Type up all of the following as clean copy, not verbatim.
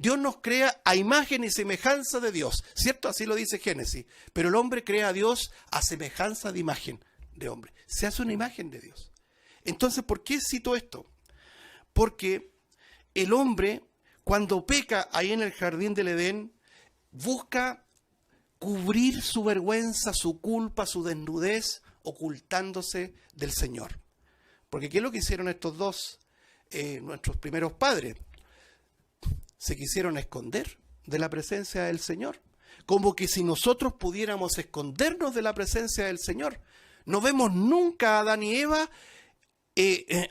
Dios nos crea a imagen y semejanza de Dios, ¿cierto? Así lo dice Génesis. Pero el hombre crea a Dios a semejanza de imagen de hombre. Se hace una imagen de Dios. Entonces, ¿por qué cito esto? Porque el hombre, cuando peca ahí en el jardín del Edén, busca cubrir su vergüenza, su culpa, su desnudez, ocultándose del Señor. Porque ¿qué es lo que hicieron estos dos, nuestros primeros padres? Se quisieron esconder de la presencia del Señor. Como que si nosotros pudiéramos escondernos de la presencia del Señor. No vemos nunca a Adán y Eva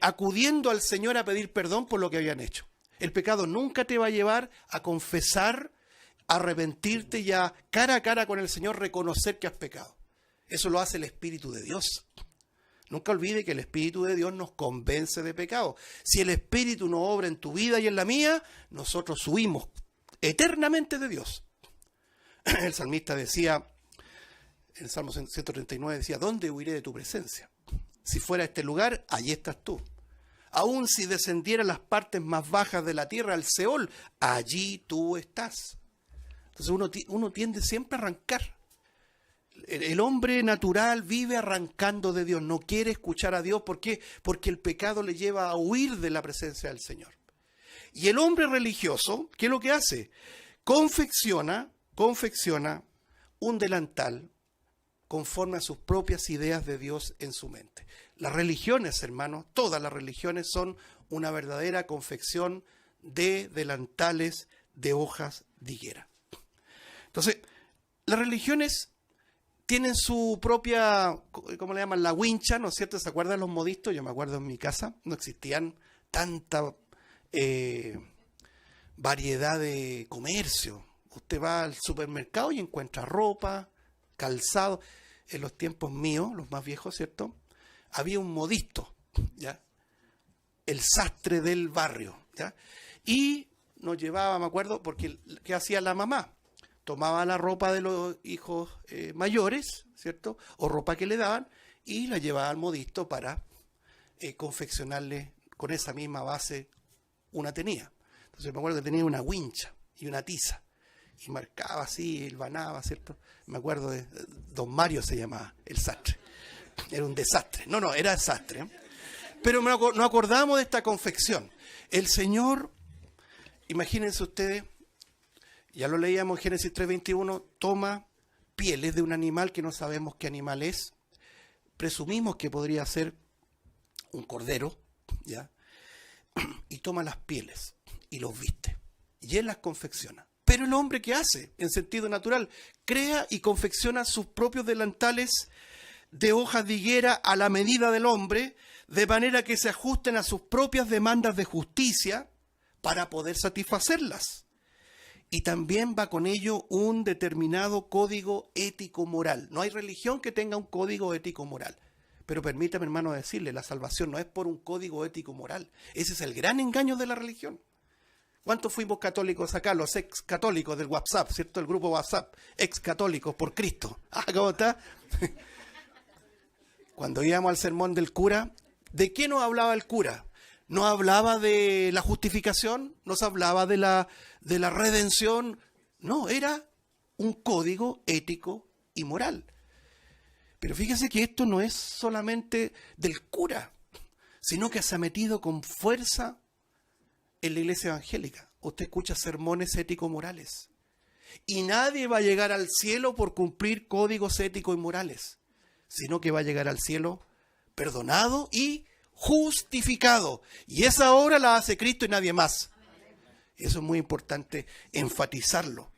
acudiendo al Señor a pedir perdón por lo que habían hecho. El pecado nunca te va a llevar a confesar, a arrepentirte y a cara con el Señor reconocer que has pecado. Eso lo hace el Espíritu de Dios. Nunca olvide que el Espíritu de Dios nos convence de pecado. Si el Espíritu no obra en tu vida y en la mía, nosotros huimos eternamente de Dios. El salmista decía, en el Salmo 139 decía, ¿dónde huiré de tu presencia? Si fuera este lugar, allí estás tú. Aun si descendiera a las partes más bajas de la tierra, al Seol, allí tú estás. Entonces uno tiende siempre a arrancar. El hombre natural vive arrancando de Dios, no quiere escuchar a Dios. ¿Por qué? Porque el pecado le lleva a huir de la presencia del Señor. Y el hombre religioso, ¿qué es lo que hace? Confecciona un delantal conforme a sus propias ideas de Dios en su mente. Las religiones, hermanos, todas las religiones son una verdadera confección de delantales de hojas de higuera. Entonces, las religiones tienen su propia, ¿cómo le llaman? La wincha, ¿no es cierto? ¿Se acuerdan los modistos? Yo me acuerdo en mi casa, no existían tanta variedad de comercio. Usted va al supermercado y encuentra ropa, calzado. En los tiempos míos, los más viejos, ¿cierto? Había un modisto, ¿ya? El sastre del barrio, ¿ya? Y nos llevaba, me acuerdo, porque ¿qué hacía la mamá? Tomaba la ropa de los hijos mayores, ¿cierto? O ropa que le daban, y la llevaba al modisto para confeccionarle con esa misma base una tenía. Entonces me acuerdo que tenía una wincha y una tiza, y marcaba así, hilvanaba, ¿cierto? Me acuerdo de Don Mario se llamaba, el sastre. Era un desastre. No, era desastre, ¿eh? Pero nos acordamos de esta confección. El Señor, imagínense ustedes, ya lo leíamos en Génesis 3:21, toma pieles de un animal que no sabemos qué animal es. Presumimos que podría ser un cordero, ¿ya? Y toma las pieles y los viste. Y Él las confecciona. Pero el hombre, ¿qué hace? En sentido natural, crea y confecciona sus propios delantales de hojas de higuera a la medida del hombre, de manera que se ajusten a sus propias demandas de justicia para poder satisfacerlas. Y también va con ello un determinado código ético-moral. No hay religión que tenga un código ético-moral. Pero permítame, hermano, decirle, la salvación no es por un código ético-moral. Ese es el gran engaño de la religión. ¿Cuántos fuimos católicos acá? Los ex católicos del WhatsApp, ¿cierto? El grupo WhatsApp, ex católicos por Cristo. ¿Cómo está? Cuando íbamos al sermón del cura, ¿de qué nos hablaba el cura? Nos hablaba de la justificación, nos hablaba de la redención. No, era un código ético y moral. Pero fíjese que esto no es solamente del cura, sino que se ha metido con fuerza en la iglesia evangélica. Usted escucha sermones ético-morales. Y nadie va a llegar al cielo por cumplir códigos éticos y morales, sino que va a llegar al cielo perdonado y justificado. Y esa obra la hace Cristo y nadie más. Eso es muy importante enfatizarlo.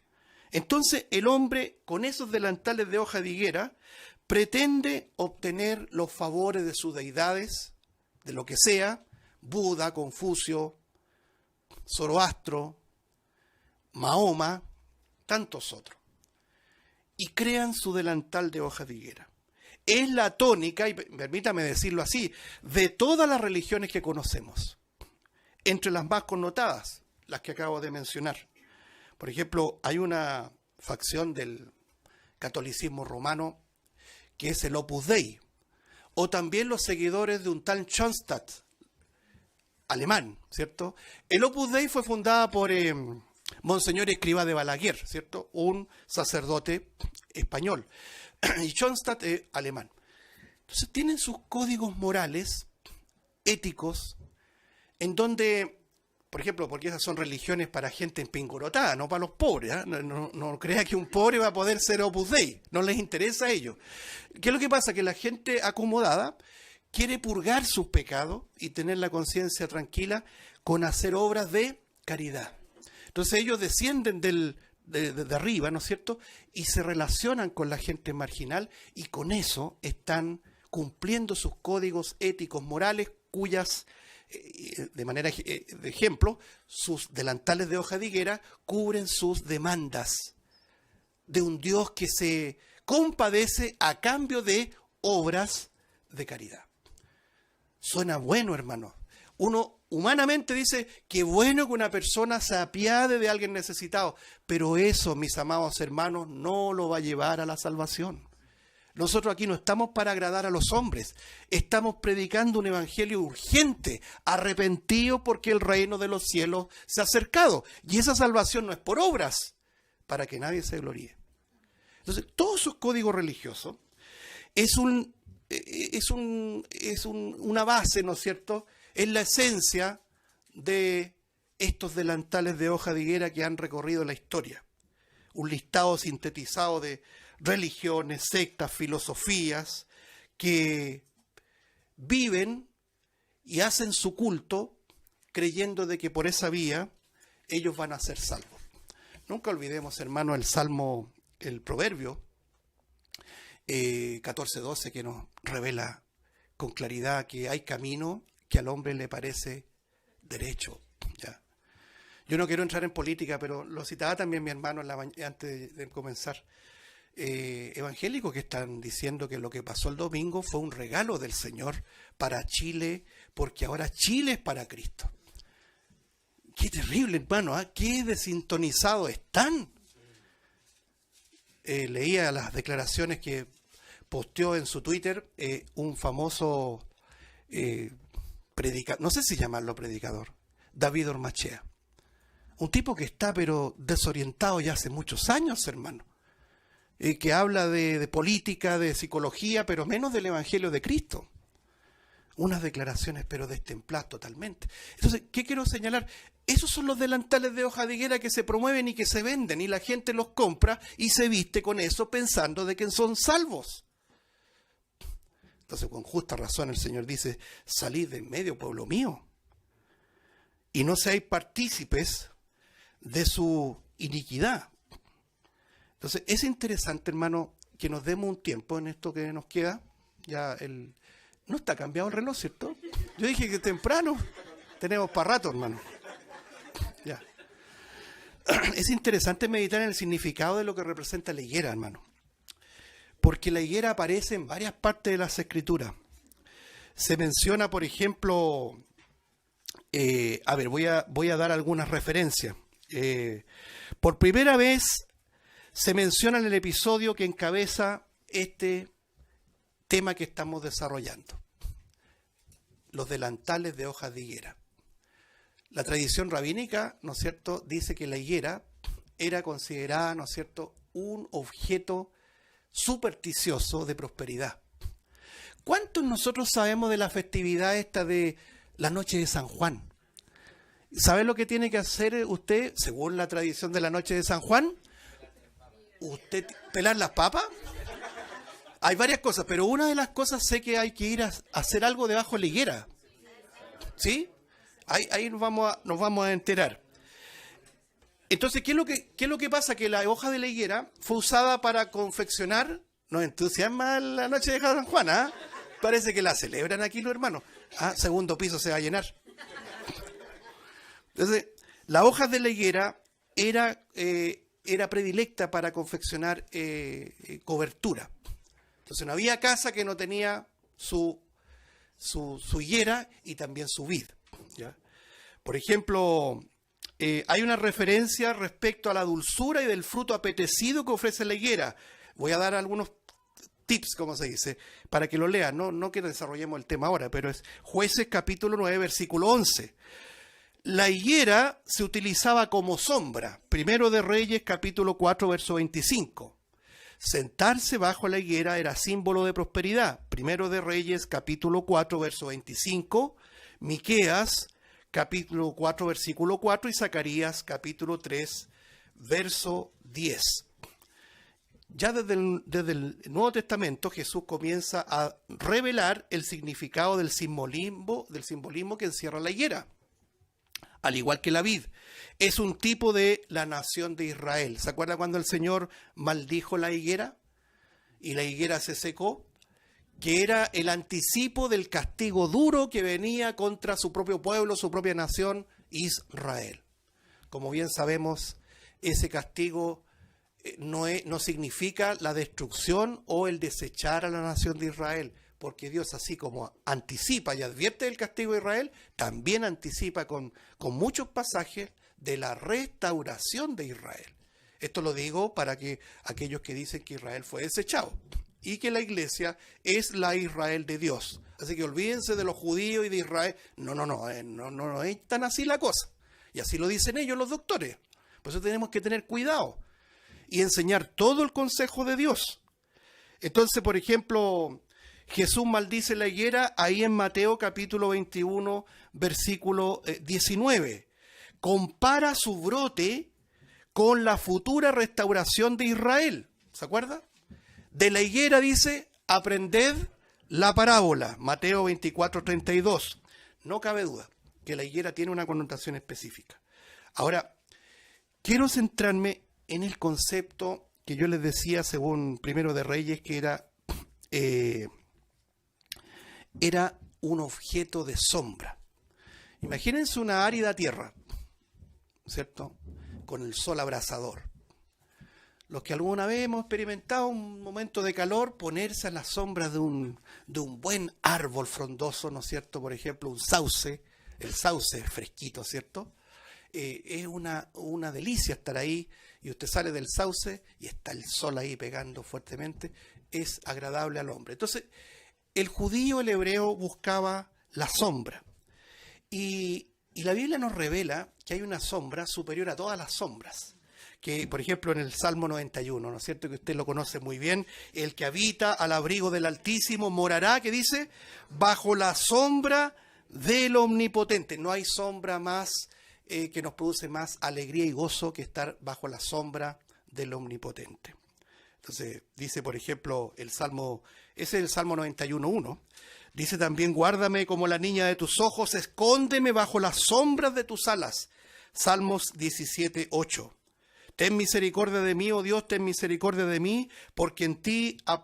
Entonces el hombre, con esos delantales de hoja de higuera, pretende obtener los favores de sus deidades, de lo que sea, Buda, Confucio, Zoroastro, Mahoma, tantos otros. Y crean su delantal de hoja de higuera. Es la tónica, y permítame decirlo así, de todas las religiones que conocemos. Entre las más connotadas, las que acabo de mencionar. Por ejemplo, hay una facción del catolicismo romano que es el Opus Dei, o también los seguidores de un tal Schoenstatt, alemán, ¿cierto? El Opus Dei fue fundada por Monseñor Escrivá de Balaguer, ¿cierto? Un sacerdote español. Y Schoenstatt, alemán. Entonces tienen sus códigos morales, éticos, en donde, por ejemplo, porque esas son religiones para gente empingorotada, no para los pobres. ¿Eh? No crea que un pobre va a poder ser Opus Dei, no les interesa a ellos. ¿Qué es lo que pasa? Que la gente acomodada quiere purgar sus pecados y tener la conciencia tranquila con hacer obras de caridad. Entonces ellos descienden de arriba, ¿no es cierto? Y se relacionan con la gente marginal y con eso están cumpliendo sus códigos éticos, morales, cuyas, de manera de ejemplo, sus delantales de hoja de higuera cubren sus demandas de un Dios que se compadece a cambio de obras de caridad. Suena bueno, hermano. Uno humanamente dice que bueno que una persona se apiade de alguien necesitado, pero eso, mis amados hermanos, no lo va a llevar a la salvación. Nosotros aquí no estamos para agradar a los hombres, estamos predicando un evangelio urgente, arrepentido porque el reino de los cielos se ha acercado. Y esa salvación no es por obras, para que nadie se gloríe. Entonces, todos esos códigos religiosos es una base, ¿no es cierto?, es la esencia de estos delantales de hoja de higuera que han recorrido la historia. Un listado sintetizado de religiones, sectas, filosofías que viven y hacen su culto creyendo de que por esa vía ellos van a ser salvos. Nunca olvidemos, hermano, el Salmo, el Proverbio 14:12, que nos revela con claridad que hay camino que al hombre le parece derecho. ¿Ya? Yo no quiero entrar en política, pero lo citaba también mi hermano antes de comenzar. Evangélicos que están diciendo que lo que pasó el domingo fue un regalo del Señor para Chile, porque ahora Chile es para Cristo. Qué terrible, hermano, ¿eh? Qué desintonizados están. Leía las declaraciones que posteó en su Twitter un famoso predicador, no sé si llamarlo predicador, David Ormachea. Un tipo que está pero desorientado ya hace muchos años, hermano. Que habla de política, de psicología, pero menos del Evangelio de Cristo. Unas declaraciones pero destempladas totalmente. Entonces, ¿qué quiero señalar? Esos son los delantales de hoja de higuera que se promueven y que se venden, y la gente los compra y se viste con eso pensando de que son salvos. Entonces, con justa razón el Señor dice, salid de en medio, pueblo mío, y no seáis partícipes de su iniquidad. Entonces, es interesante, hermano, que nos demos un tiempo en esto que nos queda. Ya no está cambiado el reloj, ¿cierto? Yo dije que temprano. Tenemos para rato, hermano. Ya. Es interesante meditar en el significado de lo que representa la higuera, hermano. Porque la higuera aparece en varias partes de las Escrituras. Se menciona, por ejemplo, voy a dar algunas referencias. Por primera vez se menciona en el episodio que encabeza este tema que estamos desarrollando: los delantales de hojas de higuera. La tradición rabínica, ¿no es cierto?, dice que la higuera era considerada, ¿no es cierto?, un objeto supersticioso de prosperidad. ¿Cuántos nosotros sabemos de la festividad esta de la noche de San Juan? ¿Sabe lo que tiene que hacer usted, según la tradición de la noche de San Juan? ¿Usted pelar las papas? Hay varias cosas, pero una de las cosas sé que hay que ir a hacer algo debajo de la higuera. ¿Sí? Ahí nos vamos a enterar. Entonces, ¿qué es lo que pasa? Que la hoja de la higuera fue usada para confeccionar. Nos entusiasma la noche de San Juan, ¿ah? Parece que la celebran aquí los hermanos. Segundo piso se va a llenar. Entonces, la hoja de la higuera era predilecta para confeccionar cobertura. Entonces, no había casa que no tenía su higuera y también su vid, ¿ya? Por ejemplo, hay una referencia respecto a la dulzura y del fruto apetecido que ofrece la higuera. Voy a dar algunos tips, como se dice, para que lo lean. No que desarrollemos el tema ahora, pero es Jueces capítulo 9, versículo 11. La higuera se utilizaba como sombra. Primero de Reyes, capítulo 4, verso 25. Sentarse bajo la higuera era símbolo de prosperidad. Primero de Reyes, capítulo 4, verso 25. Miqueas, capítulo 4, versículo 4. Y Zacarías, capítulo 3, verso 10. Ya desde el Nuevo Testamento, Jesús comienza a revelar el significado del simbolismo que encierra la higuera. Al igual que la vid, es un tipo de la nación de Israel. ¿Se acuerda cuando el Señor maldijo la higuera y la higuera se secó? Que era el anticipo del castigo duro que venía contra su propio pueblo, su propia nación, Israel. Como bien sabemos, ese castigo no significa la destrucción o el desechar a la nación de Israel, porque Dios, así como anticipa y advierte del castigo de Israel, también anticipa con muchos pasajes de la restauración de Israel. Esto lo digo para que aquellos que dicen que Israel fue desechado y que la iglesia es la Israel de Dios. Así que olvídense de los judíos y de Israel. No es tan así la cosa. Y así lo dicen ellos, los doctores. Por eso tenemos que tener cuidado y enseñar todo el consejo de Dios. Entonces, por ejemplo, Jesús maldice la higuera ahí en Mateo capítulo 21, versículo 19. Compara su brote con la futura restauración de Israel. ¿Se acuerda? De la higuera dice, aprended la parábola. Mateo 24, 32. No cabe duda que la higuera tiene una connotación específica. Ahora, quiero centrarme en el concepto que yo les decía según Primero de Reyes, que era un objeto de sombra. Imagínense una árida tierra, ¿cierto? Con el sol abrasador. Los que alguna vez hemos experimentado un momento de calor, ponerse a la sombra de un buen árbol frondoso, ¿no es cierto? Por ejemplo, un sauce, el sauce es fresquito, ¿cierto? Es una delicia estar ahí, y usted sale del sauce y está el sol ahí pegando fuertemente, es agradable al hombre. Entonces, el judío, el hebreo, buscaba la sombra. Y la Biblia nos revela que hay una sombra superior a todas las sombras. Que, por ejemplo, en el Salmo 91, ¿no es cierto? Que usted lo conoce muy bien. El que habita al abrigo del Altísimo morará, ¿qué dice? Bajo la sombra del Omnipotente. No hay sombra más que nos produce más alegría y gozo que estar bajo la sombra del Omnipotente. Entonces, dice, por ejemplo, ese es el Salmo 91:1. Dice también, guárdame como la niña de tus ojos, escóndeme bajo las sombras de tus alas. Salmos 17:8. Ten misericordia de mí, oh Dios, ten misericordia de mí, porque en ti ha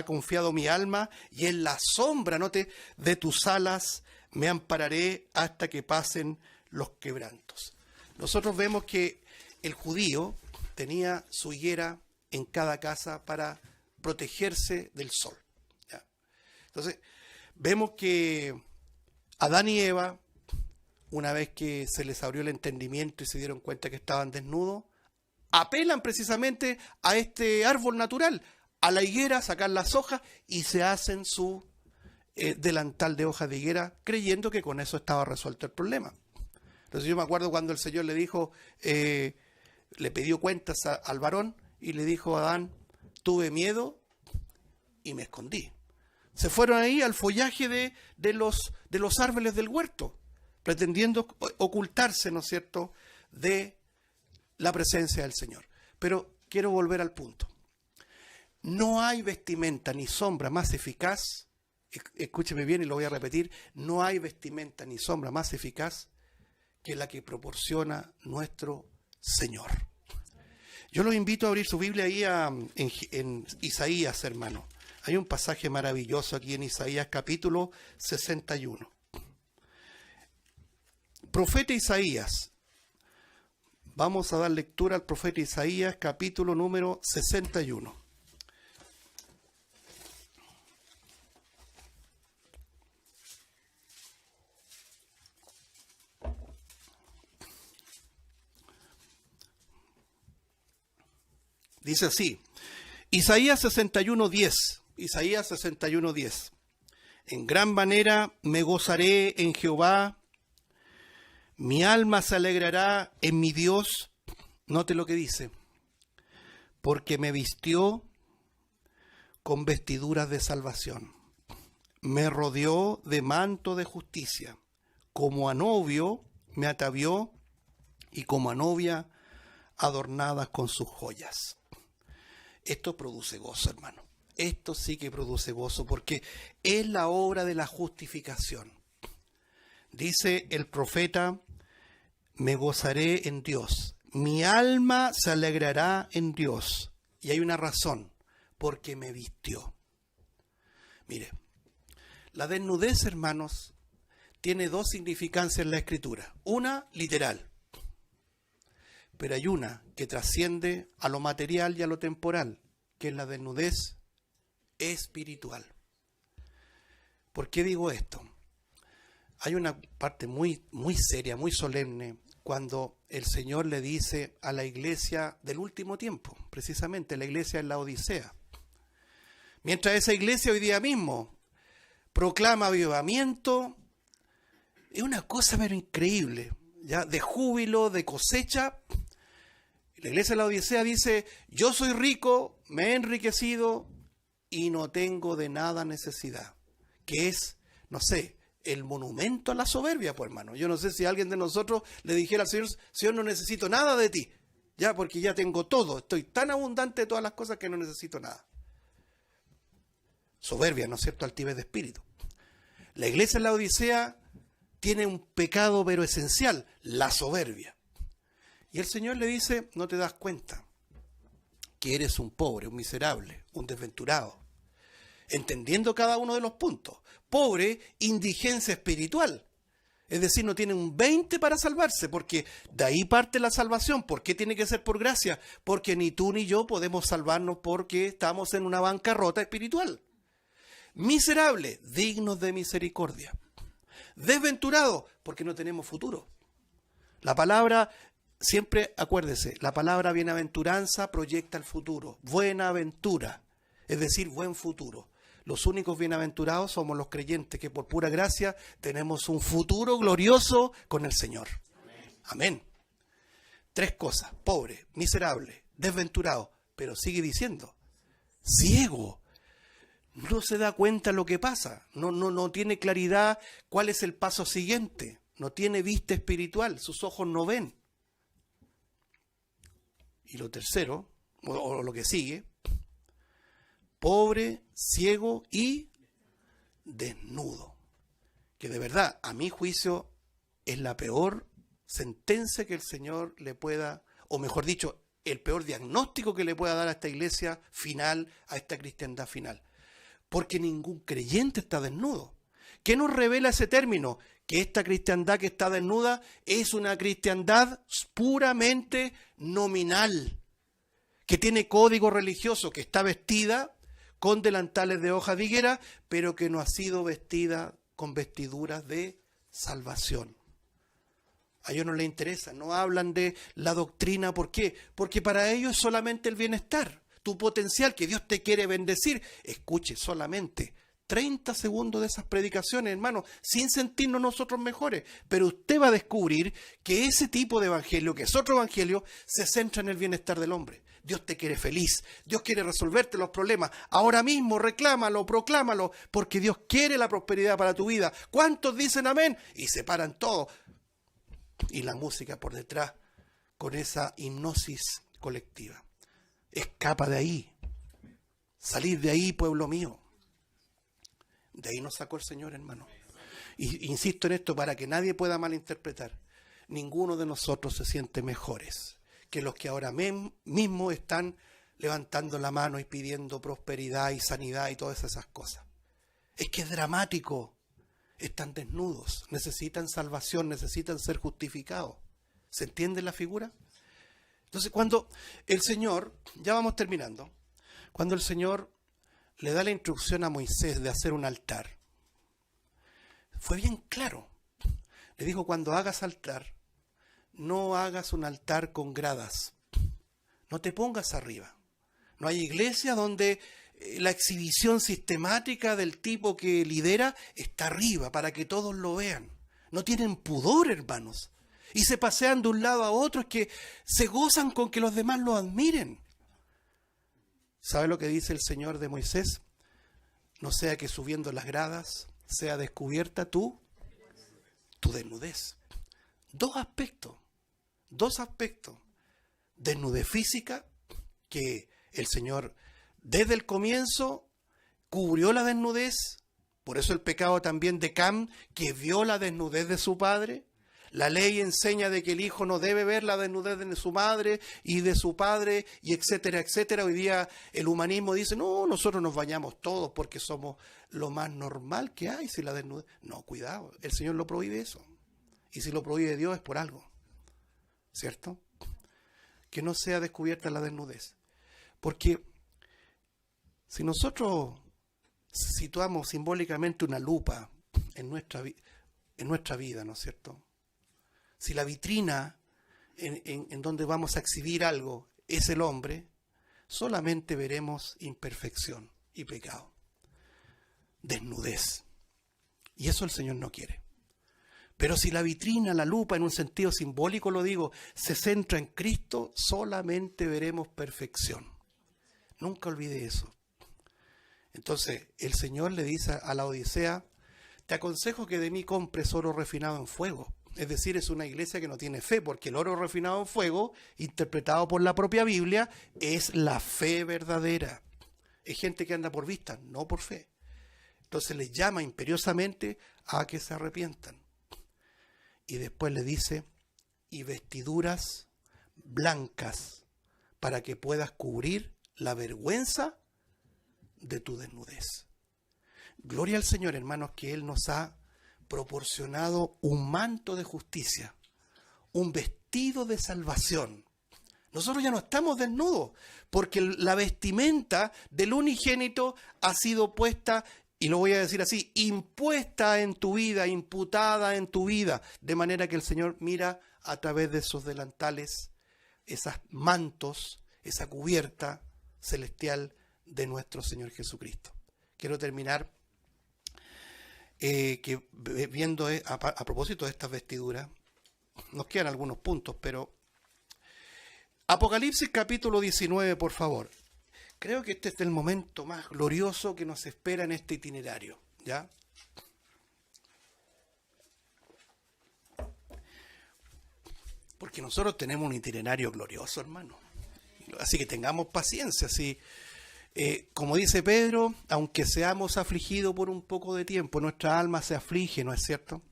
confiado mi alma, y en la sombra, note, de tus alas me ampararé hasta que pasen los quebrantos. Nosotros vemos que el judío tenía su higuera en cada casa para protegerse del sol. ¿Ya? Entonces, vemos que Adán y Eva, una vez que se les abrió el entendimiento y se dieron cuenta que estaban desnudos, apelan precisamente a este árbol natural, a la higuera, sacan las hojas y se hacen su delantal de hojas de higuera, creyendo que con eso estaba resuelto el problema. Entonces yo me acuerdo cuando el Señor le dijo, le pidió cuentas al varón y le dijo a Adán, tuve miedo y me escondí. Se fueron ahí al follaje de los árboles del huerto, pretendiendo ocultarse, ¿no es cierto?, de la presencia del Señor. Pero quiero volver al punto. No hay vestimenta ni sombra más eficaz, escúcheme bien y lo voy a repetir, no hay vestimenta ni sombra más eficaz que la que proporciona nuestro Señor. Yo los invito a abrir su Biblia ahí en Isaías, hermano. Hay un pasaje maravilloso aquí en Isaías capítulo 61. Profeta Isaías. Vamos a dar lectura al profeta Isaías, capítulo número 61. Dice así, Isaías 61:10. Isaías 61:10. En gran manera me gozaré en Jehová, Mi alma se alegrará en mi Dios. Note lo que dice. Porque me vistió con vestiduras de salvación. Me rodeó de manto de justicia. Como a novio me atavió y como a novia adornadas con sus joyas. Esto produce gozo, hermano. Esto sí que produce gozo porque es la obra de la justificación. Dice el profeta, me gozaré en Dios. Mi alma se alegrará en Dios. Y hay una razón, porque me vistió. Mire, la desnudez, hermanos, tiene dos significancias en la Escritura. Una, literal. Pero hay una que trasciende a lo material y a lo temporal, que es la desnudez espiritual. ¿Por qué digo esto? Hay una parte muy seria, muy solemne, cuando el Señor le dice a la iglesia del último tiempo, precisamente la iglesia en la Odisea. Mientras esa iglesia hoy día mismo proclama avivamiento, es una cosa pero increíble, ya de júbilo, de cosecha. La iglesia de la Odisea dice, yo soy rico, me he enriquecido y no tengo de nada necesidad. Que es, no sé, el monumento a la soberbia, pues hermano. Yo no sé si alguien de nosotros le dijera al Señor, Señor, no necesito nada de ti, ya porque ya tengo todo, estoy tan abundante de todas las cosas que no necesito nada. Soberbia, ¿no es cierto? Altivez de espíritu. La iglesia de la Odisea tiene un pecado pero esencial, la soberbia. Y el Señor le dice, no te das cuenta que eres un pobre, un miserable, un desventurado. Entendiendo cada uno de los puntos. Pobre, indigencia espiritual. Es decir, no tiene un 20 para salvarse, porque de ahí parte la salvación. ¿Por qué tiene que ser por gracia? Porque ni tú ni yo podemos salvarnos porque estamos en una bancarrota espiritual. Miserable, dignos de misericordia. Desventurado, porque no tenemos futuro. La palabra, siempre acuérdese, la palabra bienaventuranza proyecta el futuro. Buena aventura, es decir, buen futuro. Los únicos bienaventurados somos los creyentes que por pura gracia tenemos un futuro glorioso con el Señor. Amén. Tres cosas, pobre, miserable, desventurado, pero sigue diciendo, ciego. No se da cuenta lo que pasa, no tiene claridad cuál es el paso siguiente, no tiene vista espiritual, sus ojos no ven. Y lo tercero, o lo que sigue, pobre, ciego y desnudo. Que de verdad, a mi juicio, es la peor sentencia que el Señor le pueda, o mejor dicho, el peor diagnóstico que le pueda dar a esta iglesia final, a esta cristiandad final. Porque ningún creyente está desnudo. ¿Qué nos revela ese término? Que esta cristiandad que está desnuda es una cristiandad puramente nominal, que tiene código religioso, que está vestida con delantales de hoja de higuera, pero que no ha sido vestida con vestiduras de salvación. A ellos no les interesa, no hablan de la doctrina. ¿Por qué? Porque para ellos es solamente el bienestar. Tu potencial, que Dios te quiere bendecir. Escuche solamente 30 segundos de esas predicaciones, hermano, sin sentirnos nosotros mejores. Pero usted va a descubrir que ese tipo de evangelio, que es otro evangelio, se centra en el bienestar del hombre. Dios te quiere feliz, Dios quiere resolverte los problemas. Ahora mismo reclámalo, proclámalo, porque Dios quiere la prosperidad para tu vida. ¿Cuántos dicen amén? Y se paran todos. Y la música por detrás, con esa hipnosis colectiva. Escapa de ahí. Salir de ahí, pueblo mío. De ahí nos sacó el Señor, hermano. Y insisto en esto para que nadie pueda malinterpretar. Ninguno de nosotros se siente mejores que los que ahora mismo están levantando la mano y pidiendo prosperidad y sanidad y todas esas cosas. Es que es dramático. Están desnudos, necesitan salvación, necesitan ser justificados. ¿Se entiende la figura? Entonces, cuando el Señor, ya vamos terminando, cuando el Señor le da la instrucción a Moisés de hacer un altar, fue bien claro. Le dijo, cuando hagas altar, no hagas un altar con gradas, no te pongas arriba. No hay iglesia donde la exhibición sistemática del tipo que lidera está arriba para que todos lo vean. No tienen pudor, hermanos. y se pasean de un lado a otro, es que se gozan con que los demás lo admiren. ¿Sabe lo que dice el Señor de Moisés? No sea que subiendo las gradas sea descubierta tu desnudez. Dos aspectos. Desnudez física, que el Señor desde el comienzo cubrió la desnudez. Por eso el pecado también de Cam, que vio la desnudez de su padre. La ley enseña de que el hijo no debe ver la desnudez de su madre y de su padre, y etcétera, etcétera. Hoy día el humanismo dice, no, nosotros nos bañamos todos porque somos lo más normal que hay, si la desnudez. No, cuidado, el Señor lo prohíbe eso. Y si lo prohíbe Dios es por algo, ¿cierto? Que no sea descubierta la desnudez. Porque si nosotros situamos simbólicamente una lupa en nuestra vida, ¿no es cierto? Si la vitrina en donde vamos a exhibir algo es el hombre, solamente veremos imperfección y pecado, desnudez. Y eso el Señor no quiere. Pero si la vitrina, la lupa, en un sentido simbólico lo digo, se centra en Cristo, solamente veremos perfección. Nunca olvide eso. Entonces, el Señor le dice a la Odisea, te aconsejo que de mí compres oro refinado en fuego. Es decir, es una iglesia que no tiene fe, porque el oro refinado en fuego, interpretado por la propia Biblia, es la fe verdadera. Es gente que anda por vista, no por fe. Entonces les llama imperiosamente a que se arrepientan. Y después le dice, y vestiduras blancas, para que puedas cubrir la vergüenza de tu desnudez. Gloria al Señor, hermanos, que Él nos ha proporcionado un manto de justicia, un vestido de salvación. Nosotros ya no estamos desnudos, porque la vestimenta del unigénito ha sido puesta, y lo voy a decir así, impuesta en tu vida, imputada en tu vida, de manera que el Señor mira a través de esos delantales, esos mantos, esa cubierta celestial de nuestro Señor Jesucristo. Quiero terminar viendo a propósito de estas vestiduras. Nos quedan algunos puntos, pero Apocalipsis capítulo 19, por favor. Creo que este es el momento más glorioso que nos espera en este itinerario, ¿ya? Porque nosotros tenemos un itinerario glorioso, hermano. Así que tengamos paciencia, así. Como dice Pedro, aunque seamos afligidos por un poco de tiempo, nuestra alma se aflige, ¿no es cierto?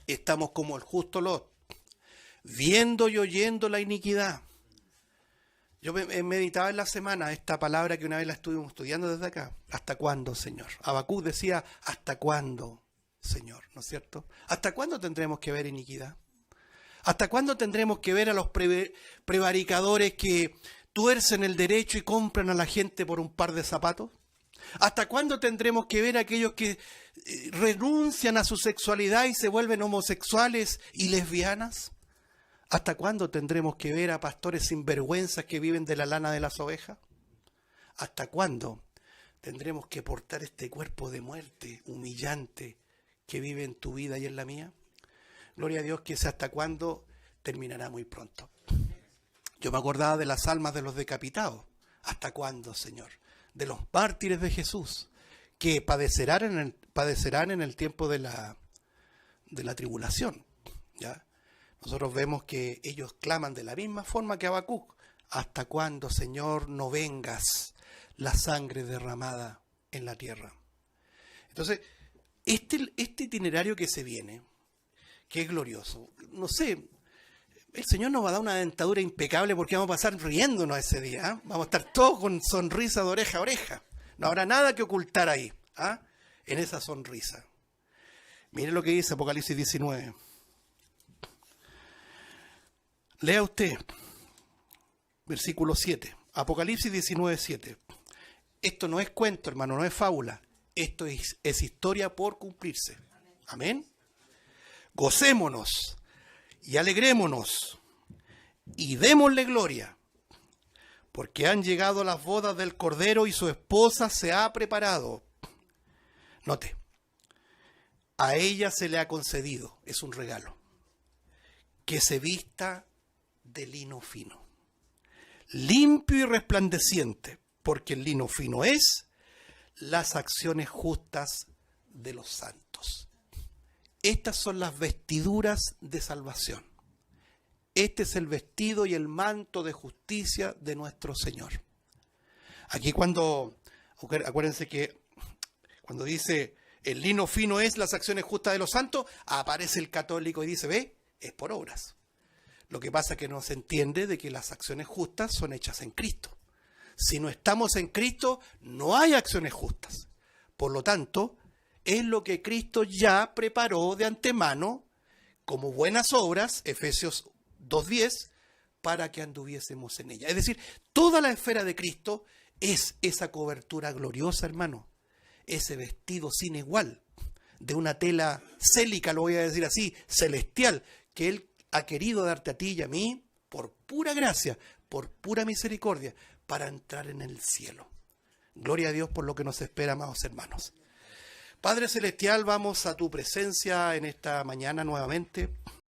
Estamos como el justo Lot, viendo y oyendo la iniquidad. Yo meditaba en la semana esta palabra que una vez la estuvimos estudiando desde acá. ¿Hasta cuándo, Señor? Habacuc decía, ¿hasta cuándo, Señor? ¿No es cierto? ¿Hasta cuándo tendremos que ver iniquidad? ¿Hasta cuándo tendremos que ver a los prevaricadores que tuercen el derecho y compran a la gente por un par de zapatos? ¿Hasta cuándo tendremos que ver a aquellos que renuncian a su sexualidad y se vuelven homosexuales y lesbianas? ¿Hasta cuándo tendremos que ver a pastores sinvergüenzas que viven de la lana de las ovejas? ¿Hasta cuándo tendremos que portar este cuerpo de muerte humillante que vive en tu vida y en la mía? Gloria a Dios que ese hasta cuándo terminará muy pronto. Yo me acordaba de las almas de los decapitados. ¿Hasta cuándo, Señor? De los mártires de Jesús, que padecerán en el tiempo de la tribulación, ¿ya? Nosotros vemos que ellos claman de la misma forma que Habacuc. ¿Hasta cuándo, Señor, no vengas la sangre derramada en la tierra? Entonces, este itinerario que se viene, que es glorioso, no sé, el Señor nos va a dar una dentadura impecable porque vamos a pasar riéndonos ese día, ¿eh? Vamos a estar todos con sonrisa de oreja a oreja. No habrá nada que ocultar ahí, ¿eh? En esa sonrisa. Mire lo que dice Apocalipsis 19. Lea usted, versículo 7, Apocalipsis 19, 7. Esto no es cuento, hermano, no es fábula. Esto es historia por cumplirse. Amén. Gocémonos y alegrémonos y démosle gloria, porque han llegado las bodas del Cordero y su esposa se ha preparado. Note, a ella se le ha concedido, es un regalo, que se vista de lino fino, limpio y resplandeciente, porque el lino fino es las acciones justas de los santos. Estas son las vestiduras de salvación. Este es el vestido y el manto de justicia de nuestro Señor. Aquí acuérdense que cuando dice el lino fino es las acciones justas de los santos, aparece el católico y dice, ve, es por obras. Lo que pasa es que no se entiende de que las acciones justas son hechas en Cristo. Si no estamos en Cristo, no hay acciones justas. Por lo tanto, es lo que Cristo ya preparó de antemano como buenas obras, Efesios 2:10, para que anduviésemos en ella. Es decir, toda la esfera de Cristo es esa cobertura gloriosa, hermano. Ese vestido sin igual, de una tela célica, lo voy a decir así, celestial, que Él ha querido darte a ti y a mí, por pura gracia, por pura misericordia, para entrar en el cielo. Gloria a Dios por lo que nos espera, amados hermanos. Padre Celestial, vamos a tu presencia en esta mañana nuevamente.